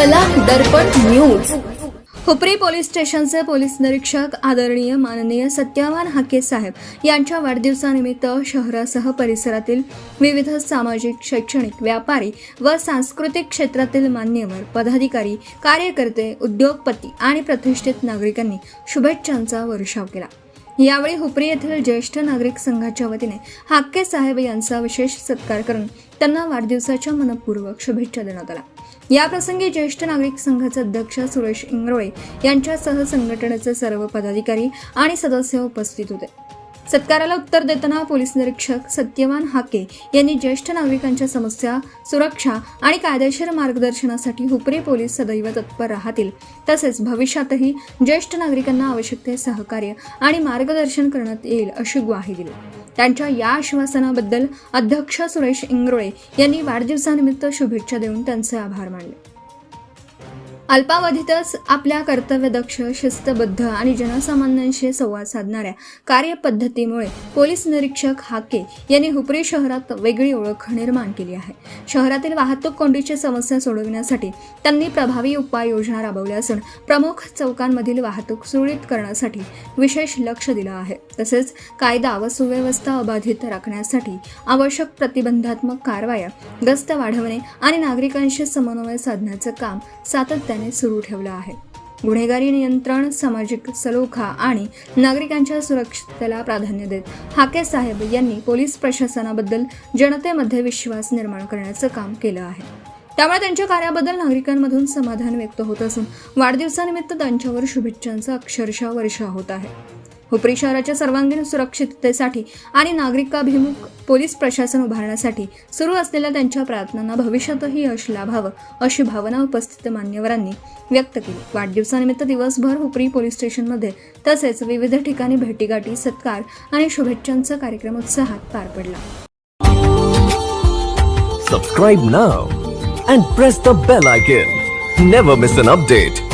चला दर्पण news. Hupari police स्टेशनचे police निरीक्षक आदरणीय माननीय सत्यवान हाके साहेब यांच्या वाढदिवसानिमित्त शहरासह परिसरातील विविध सामाजिक, शैक्षणिक, व्यापारी व सांस्कृतिक क्षेत्रातील मान्यवर, पदाधिकारी, कार्यकर्ते, उद्योगपती आणि प्रतिष्ठित नागरिकांनी शुभेच्छांचा वर्षाव केला। यावेळी हुपरी येथील ज्येष्ठ नागरिक संघाच्या वतीने हाके साहेब यांचा विशेष सत्कार करून त्यांना वाढदिवसाच्या मनपूर्वक शुभेच्छा देण्यात आल्या। या प्रसंगी ज्येष्ठ नागरिक संघाचे अध्यक्ष सुरेश इंगरोळे यांच्यासह संघटनेचे सर्व पदाधिकारी आणि सदस्य उपस्थित होते। सत्काराला उत्तर देताना पोलीस निरीक्षक सत्यवान हाके यांनी ज्येष्ठ नागरिकांच्या समस्या, सुरक्षा आणि कायदेशीर मार्गदर्शनासाठी हुपरी पोलीस सदैव तत्पर राहतील, तसेच भविष्यातही ज्येष्ठ नागरिकांना आवश्यक ते सहकार्य आणि मार्गदर्शन करण्यात येईल अशी ग्वाही दिली। त्यांच्या या आश्वासनाबद्दल अध्यक्ष सुरेश इंगरोळे यांनी वाढदिवसानिमित्त शुभेच्छा देऊन त्यांचे आभार मानले। अल्पावधीतच आपल्या कर्तव्यदक्ष, शिस्तबद्ध आणि जनसामान्यांशी संवाद साधणाऱ्या कार्यपद्धतीमुळे पोलीस निरीक्षक हाके यांनी हुपरी शहरात वेगळी ओळख निर्माण केली आहे। शहरातील वाहतूक कोंडीची समस्या सोडविण्यासाठी त्यांनी प्रभावी उपाययोजना राबवल्या असून प्रमुख चौकांमधील वाहतूक सुरळीत करण्यासाठी विशेष लक्ष दिलं आहे। तसेच कायदा व सुव्यवस्था अबाधित राखण्यासाठी आवश्यक प्रतिबंधात्मक कारवाया, गस्त वाढवणे आणि नागरिकांशी समन्वय साधण्याचं काम सातत्याने सुरू ठेवलं आहे। गुन्हेगारी नियंत्रण, सामाजिक सलोखा आणि नागरिकांच्या सुरक्षिततेला प्राधान्य देत हाके साहेब यांनी पोलीस प्रशासनाबद्दल जनतेमध्ये विश्वास निर्माण करण्याचं काम केलं आहे। त्यामुळे त्यांच्या कार्याबद्दल नागरिकांमधून समाधान व्यक्त होत असून वाढदिवसानिमित्त त्यांच्यावर शुभेच्छांचा अक्षरशः वर्षाव होत आहे। हुपरी शहराच्या सर्वांगीण सुरक्षिततेसाठी आणि नागरिकाभिमुख पोलीस प्रशासन उभारण्यासाठी सुरू असलेल्या त्यांच्या प्रयत्नांना भविष्यातही यश लाभावं अशी भावना उपस्थित मान्यवरांनी व्यक्त केली। वाढदिवसानिमित्त दिवसभर हुपरी पोलीस स्टेशनमध्ये तसेच विविध ठिकाणी भेटीगाठी, सत्कार आणि शुभेच्छांचा कार्यक्रम उत्साहात पार पडला। Subscribe now and press the bell icon. Never miss an update.